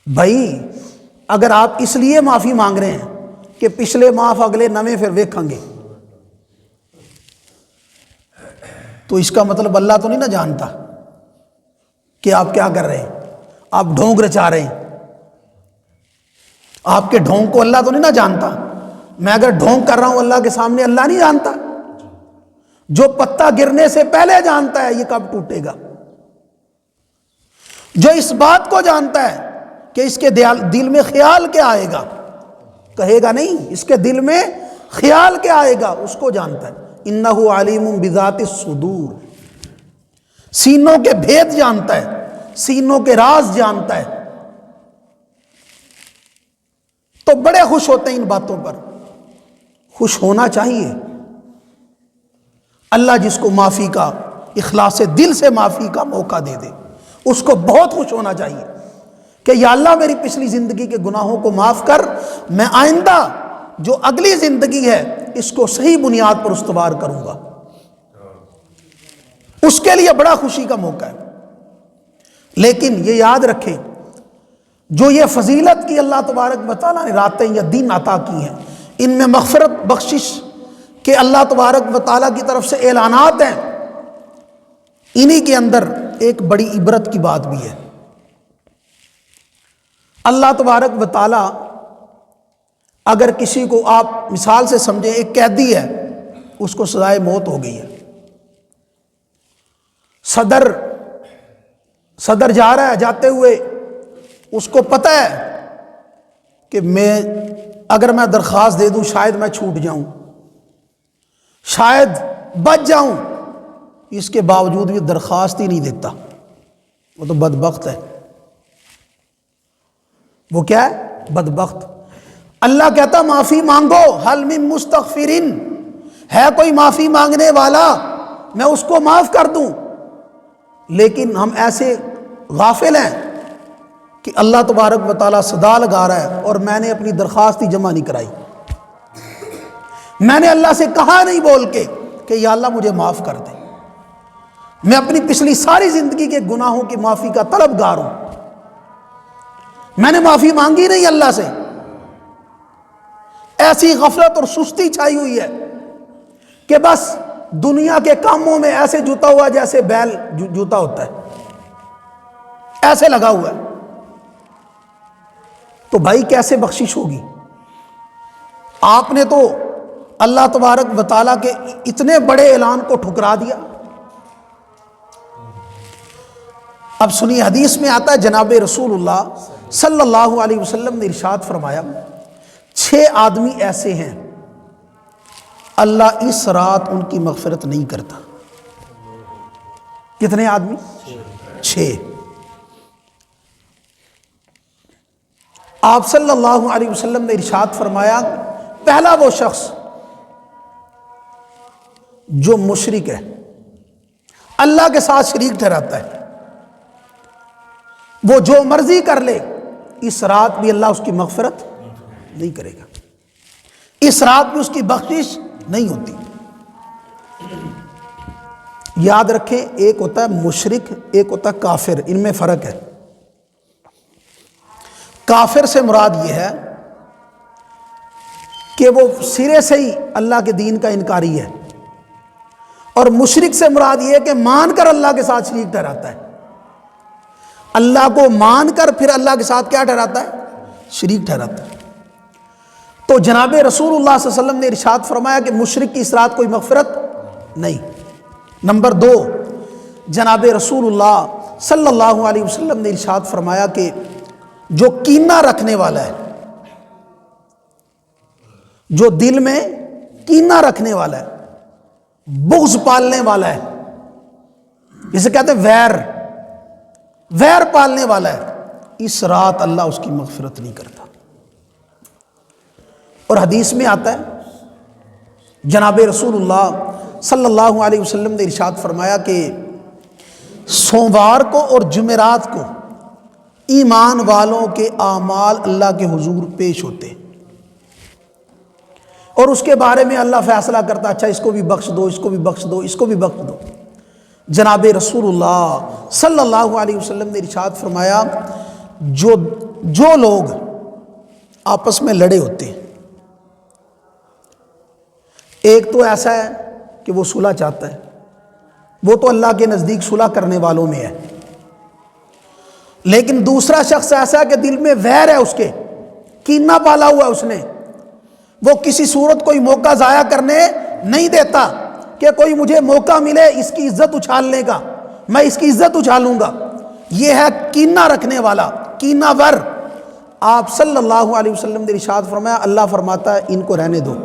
بھائی اگر آپ اس لیے معافی مانگ رہے ہیں کہ پچھلے معاف اگلے نویں پھر ویکھیں گے، تو اس کا مطلب اللہ تو نہیں نہ جانتا کہ آپ کیا کر رہے ہیں، آپ ڈھونگ رچا رہے ہیں، آپ کے ڈھونگ کو اللہ تو نہیں نہ جانتا۔ میں اگر ڈھونگ کر رہا ہوں اللہ کے سامنے، اللہ نہیں جانتا؟ جو پتا گرنے سے پہلے جانتا ہے یہ کب ٹوٹے گا، جو اس بات کو جانتا ہے کہ اس کے دل میں خیال کیا آئے گا، کہے گا نہیں، اس کے دل میں خیال کیا آئے گا اس کو جانتا ہے۔ انہ علیم بذات الصدور، سینوں کے بھید جانتا ہے، سینوں کے راز جانتا ہے۔ تو بڑے خوش ہوتے ہیں ان باتوں پر، خوش ہونا چاہیے۔ اللہ جس کو معافی کا، اخلاص دل سے معافی کا موقع دے دے، اس کو بہت خوش ہونا چاہیے کہ یا اللہ میری پچھلی زندگی کے گناہوں کو معاف کر، میں آئندہ جو اگلی زندگی ہے اس کو صحیح بنیاد پر استوار کروں گا۔ اس کے لیے بڑا خوشی کا موقع ہے۔ لیکن یہ یاد رکھیں، جو یہ فضیلت کی اللہ تبارک و تعالیٰ نے راتیں یا دن عطا کی ہیں، ان میں مغفرت بخشش کے اللہ تبارک و تعالیٰ کی طرف سے اعلانات ہیں، انہی کے اندر ایک بڑی عبرت کی بات بھی ہے۔ اللہ تبارک و تعالیٰ اگر کسی کو، آپ مثال سے سمجھیں ایک قیدی ہے، اس کو سزائے موت ہو گئی ہے، صدر جا رہا ہے، جاتے ہوئے اس کو پتہ ہے کہ اگر میں درخواست دے دوں شاید میں چھوٹ جاؤں، شاید بچ جاؤں، اس کے باوجود بھی درخواست ہی نہیں دیتا، وہ تو بدبخت ہے۔ وہ کیا ہے؟ بدبخت۔ اللہ کہتا معافی مانگو، حل من مستغفرین، ہے کوئی معافی مانگنے والا، میں اس کو معاف کر دوں۔ لیکن ہم ایسے غافل ہیں کہ اللہ تبارک و تعالیٰ صدا لگا رہا ہے اور میں نے اپنی درخواست ہی جمع نہیں کرائی، میں نے اللہ سے کہا نہیں بول کے کہ یا اللہ مجھے معاف کر دے، میں اپنی پچھلی ساری زندگی کے گناہوں کی معافی کا طلبگار ہوں، میں نے معافی مانگی نہیں اللہ سے۔ ایسی غفلت اور سستی چھائی ہوئی ہے کہ بس دنیا کے کاموں میں ایسے جوتا ہوا جیسے بیل جوتا ہوتا ہے، ایسے لگا ہوا ہے۔ تو بھائی کیسے بخشش ہوگی؟ آپ نے تو اللہ تبارک و تعالیٰ کے اتنے بڑے اعلان کو ٹھکرا دیا۔ اب سنیے، حدیث میں آتا ہے جناب رسول اللہ صلی اللہ علیہ وسلم نے ارشاد فرمایا، 6 آدمی ایسے ہیں اللہ اس رات ان کی مغفرت نہیں کرتا۔ کتنے آدمی؟ 6۔ آپ صلی اللہ علیہ وسلم نے ارشاد فرمایا، پہلا وہ شخص جو مشرک ہے، اللہ کے ساتھ شریک ٹھہراتا ہے، وہ جو مرضی کر لے، اس رات بھی اللہ اس کی مغفرت نہیں کرے گا، اس رات میں اس کی بخشش نہیں ہوتی۔ یاد رکھیں، ایک ہوتا ہے مشرک، ایک ہوتا ہے کافر، ان میں فرق ہے۔ کافر سے مراد یہ ہے کہ وہ سرے سے ہی اللہ کے دین کا انکاری ہے، اور مشرک سے مراد یہ ہے کہ مان کر اللہ کے ساتھ شریک ٹھہراتا ہے، اللہ کو مان کر پھر اللہ کے ساتھ کیا ٹھہراتا ہے؟ شریک ٹھہراتا ہے۔ تو جناب رسول اللہ صلی اللہ علیہ وسلم نے ارشاد فرمایا کہ مشرک کی اس رات کوئی مغفرت نہیں۔ نمبر 2، جناب رسول اللہ صلی اللہ علیہ وسلم نے ارشاد فرمایا کہ جو کینہ رکھنے والا ہے، جو دل میں کینہ رکھنے والا ہے، بغض پالنے والا ہے، جسے کہتے ہیں ویر پالنے والا ہے، اس رات اللہ اس کی مغفرت نہیں کرتا۔ اور حدیث میں آتا ہے جناب رسول اللہ صلی اللہ علیہ وسلم نے ارشاد فرمایا کہ سوموار کو اور جمعرات کو ایمان والوں کے اعمال اللہ کے حضور پیش ہوتے ہیں، اور اس کے بارے میں اللہ فیصلہ کرتا، اچھا اس کو بھی بخش دو، اس کو بھی بخش دو، اس کو بھی بخش دو۔ جناب رسول اللہ صلی اللہ علیہ وسلم نے ارشاد فرمایا، جو جو لوگ آپس میں لڑے ہوتے ہیں، ایک تو ایسا ہے کہ وہ صلح چاہتا ہے، وہ تو اللہ کے نزدیک صلح کرنے والوں میں ہے، لیکن دوسرا شخص ایسا ہے کہ دل میں ویر ہے، اس کے کینہ پالا ہوا ہے اس نے، وہ کسی صورت کوئی موقع ضائع کرنے نہیں دیتا کہ کوئی مجھے موقع ملے اس کی عزت اچھالنے کا، میں اس کی عزت اچھالوں گا، یہ ہے کینہ رکھنے والا، کینہ ور۔ آپ صلی اللہ علیہ وسلم نے ارشاد فرمایا، اللہ فرماتا ہے ان کو رہنے دو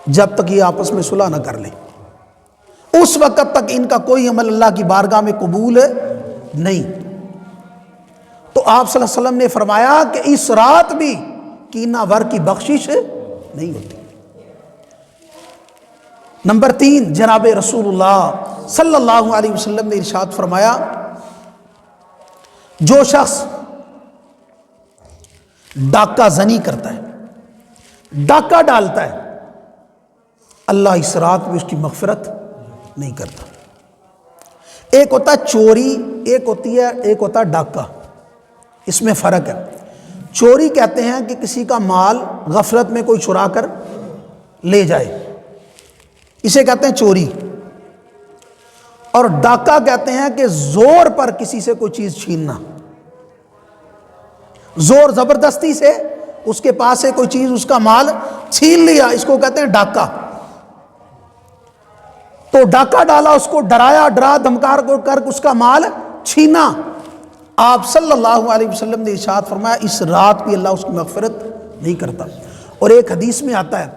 جب تک یہ آپس میں صلح نہ کر لیں، اس وقت تک ان کا کوئی عمل اللہ کی بارگاہ میں قبول نہیں۔ تو آپ صلی اللہ علیہ وسلم نے فرمایا کہ اس رات بھی کینہ ور کی بخشش نہیں ہوتی۔ نمبر 3، جناب رسول اللہ صلی اللہ علیہ وسلم نے ارشاد فرمایا، جو شخص ڈاکہ زنی کرتا ہے، ڈاکہ ڈالتا ہے، اللہ اس رات میں اس کی مغفرت نہیں کرتا۔ ایک ہوتا ہے چوری، ایک ہوتا ہے ڈاکہ، اس میں فرق ہے۔ چوری کہتے ہیں کہ کسی کا مال غفلت میں کوئی چرا کر لے جائے، اسے کہتے ہیں چوری، اور ڈاکہ کہتے ہیں کہ زور پر کسی سے کوئی چیز چھیننا، زور زبردستی سے اس کے پاس سے کوئی چیز، اس کا مال چھین لیا، اس کو کہتے ہیں ڈاکہ۔ تو ڈاکہ ڈالا، اس کو ڈرایا، ڈرا دھمکار کر اس کا مال چھینا۔ آپ صلی اللہ علیہ وسلم نے ارشاد فرمایا اس رات بھی اللہ اس کی مغفرت نہیں کرتا۔ اور ایک حدیث میں آتا ہے،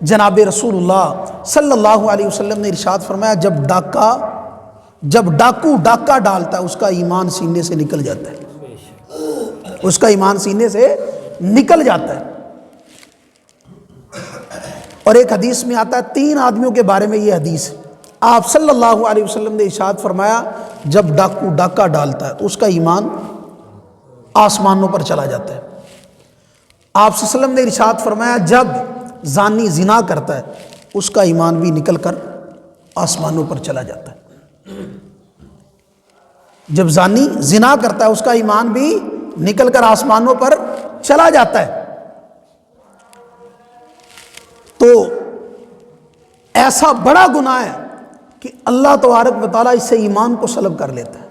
جناب رسول اللہ صلی اللہ علیہ وسلم نے ارشاد فرمایا، جب ڈاکو ڈاکہ ڈالتا ہے اس کا ایمان سینے سے نکل جاتا ہے، اس کا ایمان سینے سے نکل جاتا ہے۔ اور ایک حدیث میں آتا ہے 3 آدمیوں کے بارے میں یہ حدیث، آپ صلی اللہ علیہ وسلم نے ارشاد فرمایا جب ڈاکو ڈاکہ ڈالتا ہے اس کا ایمان آسمانوں پر چلا جاتا ہے۔ آپ صلی اللہ علیہ وسلم نے ارشاد فرمایا جب زانی زنا کرتا ہے اس کا ایمان بھی نکل کر آسمانوں پر چلا جاتا ہے۔ جب زانی زنا کرتا ہے اس کا ایمان بھی نکل کر آسمانوں پر چلا جاتا ہے۔ تو ایسا بڑا گناہ ہے کہ اللہ تبارک و تعالیٰ اس سے ایمان کو سلب کر لیتا ہے،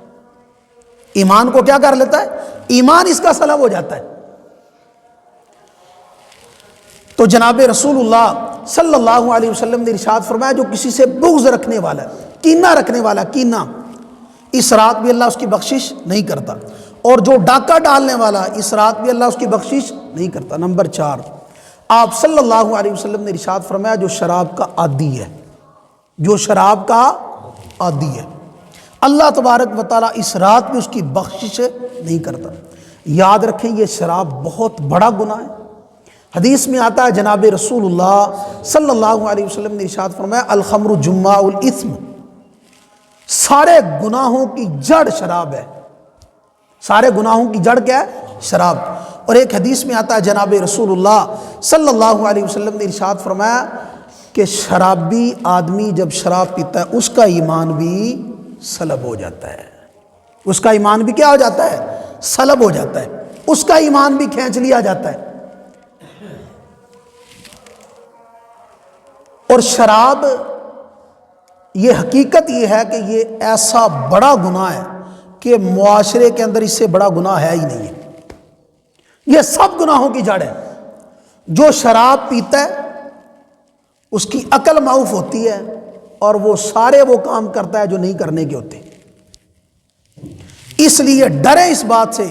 ایمان کو کیا کر لیتا ہے؟ ایمان اس کا سلب ہو جاتا ہے۔ تو جناب رسول اللہ صلی اللہ علیہ وسلم نے ارشاد فرمایا جو کسی سے بغض رکھنے والا ہے، کینہ رکھنے والا، کینہ، اس رات بھی اللہ اس کی بخشش نہیں کرتا، اور جو ڈاکہ ڈالنے والا اس رات بھی اللہ اس کی بخشش نہیں کرتا۔ نمبر 4، آپ صلی اللہ علیہ وسلم نے ارشاد فرمایا جو شراب کا عادی ہے، جو شراب کا عادی ہے، اللہ تبارک و تعالیٰ اس رات میں اس کی بخشش نہیں کرتا۔ یاد رکھیں یہ شراب بہت بڑا گناہ ہے۔ حدیث میں آتا ہے جناب رسول اللہ صلی اللہ علیہ وسلم نے ارشاد فرمایا الخمر جماع الاثم، سارے گناہوں کی جڑ شراب ہے، سارے گناہوں کی جڑ کیا ہے؟ شراب۔ اور ایک حدیث میں آتا ہے جناب رسول اللہ صلی اللہ علیہ وسلم نے ارشاد فرمایا کہ شرابی آدمی جب شراب پیتا ہے اس کا ایمان بھی سلب ہو جاتا ہے، اس کا ایمان بھی کیا ہو جاتا ہے؟ سلب ہو جاتا ہے، اس کا ایمان بھی کھینچ لیا جاتا ہے۔ اور شراب، یہ حقیقت یہ ہے کہ یہ ایسا بڑا گناہ ہے کہ معاشرے کے اندر اس سے بڑا گناہ ہے ہی نہیں ہے، یہ سب گناہوں کی جڑ ہے۔ جو شراب پیتا ہے اس کی عقل معاف ہوتی ہے اور وہ سارے وہ کام کرتا ہے جو نہیں کرنے کے ہوتے۔ اس لیے ڈریں اس بات سے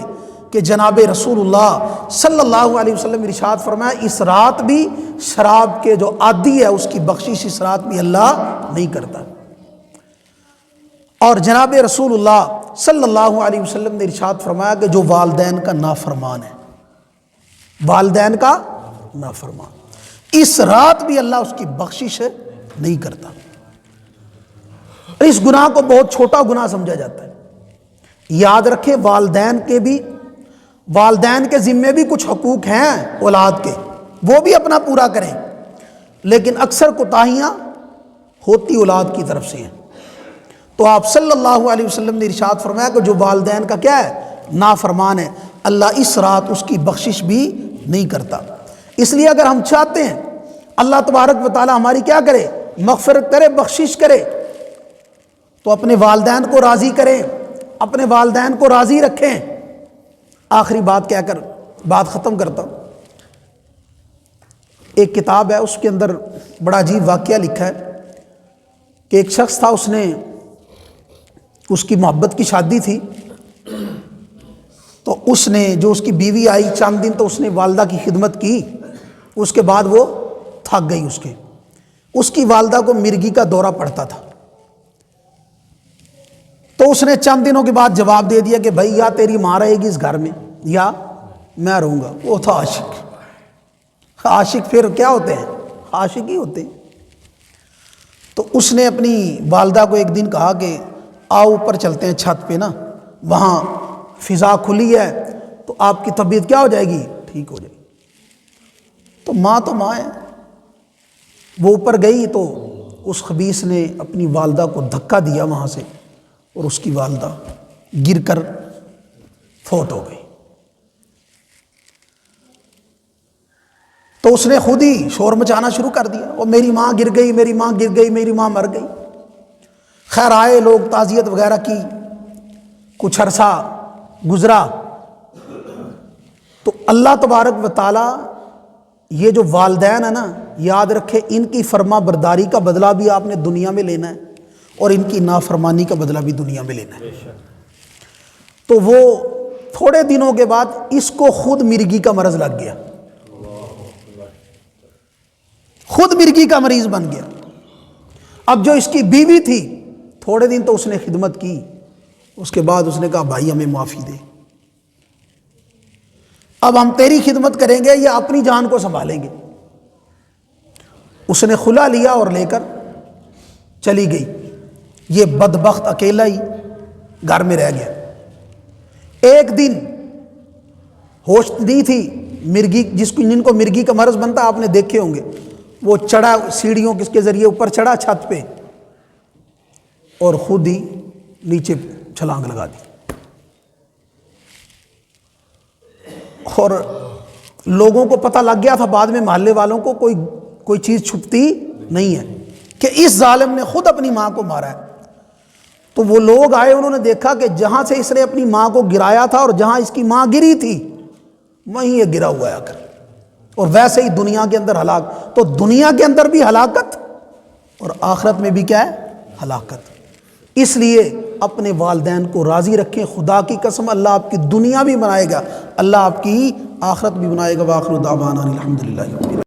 کہ جناب رسول اللہ صلی اللہ علیہ وسلم ارشاد فرمایا اس رات بھی شراب کے جو عادی ہے اس کی بخشش اس رات بھی اللہ نہیں کرتا۔ اور جناب رسول اللہ صلی اللہ علیہ وسلم نے ارشاد فرمایا کہ جو والدین کا نافرمان ہے، والدین کا نافرمان، اس رات بھی اللہ اس کی بخشش نہیں کرتا۔ اس گناہ کو بہت چھوٹا گناہ سمجھا جاتا ہے۔ یاد رکھیں والدین کے ذمے بھی کچھ حقوق ہیں اولاد کے، وہ بھی اپنا پورا کریں، لیکن اکثر کوتاہیاں ہوتی اولاد کی طرف سے ہیں۔ تو آپ صلی اللہ علیہ وسلم نے ارشاد فرمایا کہ جو والدین کا کیا ہے؟ نافرمان ہے، اللہ اس رات اس کی بخشش بھی نہیں کرتا۔ اس لیے اگر ہم چاہتے ہیں اللہ تبارک و تعالی ہماری کیا کرے، مغفرت کرے، بخشش کرے، تو اپنے والدین کو راضی کریں، اپنے والدین کو راضی رکھیں۔ آخری بات کہہ کر بات ختم کرتا ہوں۔ ایک کتاب ہے، اس کے اندر بڑا عجیب واقعہ لکھا ہے کہ ایک شخص تھا، اس کی محبت کی شادی تھی، تو اس نے جو اس کی بیوی آئی چند دن تو اس نے والدہ کی خدمت کی، اس کے بعد وہ تھک گئی۔ اس کی والدہ کو مرگی کا دورہ پڑتا تھا، تو اس نے چند دنوں کے بعد جواب دے دیا کہ بھائی یا تیری ماں رہے گی اس گھر میں یا میں رہوں گا۔ وہ تھا عاشق پھر کیا ہوتے ہیں، عاشق ہی ہوتے ہیں۔ تو اس نے اپنی والدہ کو ایک دن کہا کہ آؤ اوپر چلتے ہیں چھت پہ نا، وہاں فضا کھلی ہے تو آپ کی طبیعت کیا ہو جائے گی، ٹھیک ہو جائے گی۔ تو ماں ہے، وہ اوپر گئی تو اس خبیث نے اپنی والدہ کو دھکا دیا وہاں سے، اور اس کی والدہ گر کر فوت ہو گئی۔ تو اس نے خود ہی شور مچانا شروع کر دیا، اور میری ماں گر گئی، میری ماں گر گئی، میری ماں مر گئی۔ خیر آئے لوگ، تعزیت وغیرہ کی، کچھ عرصہ گزرا تو اللہ تبارک و تعالی یہ جو والدین ہیں نا، یاد رکھے ان کی فرما برداری کا بدلہ بھی آپ نے دنیا میں لینا ہے، اور ان کی نافرمانی کا بدلہ بھی دنیا میں لینا ہے۔ تو وہ تھوڑے دنوں کے بعد اس کو خود مرگی کا مرض لگ گیا، خود مرگی کا مریض بن گیا۔ اب جو اس کی بیوی تھی، تھوڑے دن تو اس نے خدمت کی، اس کے بعد اس نے کہا بھائی ہمیں معافی دے، اب ہم تیری خدمت کریں گے یا اپنی جان کو سنبھالیں گے۔ اس نے خلا لیا اور لے کر چلی گئی۔ یہ بدبخت اکیلا ہی گھر میں رہ گیا۔ ایک دن ہوش نہیں تھی، مرگی جن کو مرگی کا مرض بنتا آپ نے دیکھے ہوں گے، وہ چڑھا سیڑھیوں کے ذریعے اوپر چڑھا چھت پہ، اور خود ہی نیچے چھلانگ لگا دی۔ اور لوگوں کو پتہ لگ گیا تھا، بعد میں محلے والوں کو کوئی چیز چھپتی نہیں ہے کہ اس ظالم نے خود اپنی ماں کو مارا ہے۔ تو وہ لوگ آئے، انہوں نے دیکھا کہ جہاں سے اس نے اپنی ماں کو گرایا تھا اور جہاں اس کی ماں گری تھی وہیں یہ گرا ہوا ہے آ کر، اور ویسے ہی دنیا کے اندر ہلاک۔ تو دنیا کے اندر بھی ہلاکت اور آخرت میں بھی کیا ہے، ہلاکت۔ اس لیے اپنے والدین کو راضی رکھیں، خدا کی قسم اللہ آپ کی دنیا بھی بنائے گا، اللہ آپ کی آخرت بھی بنائے گا۔ وآخر دعوانا الحمدللہ۔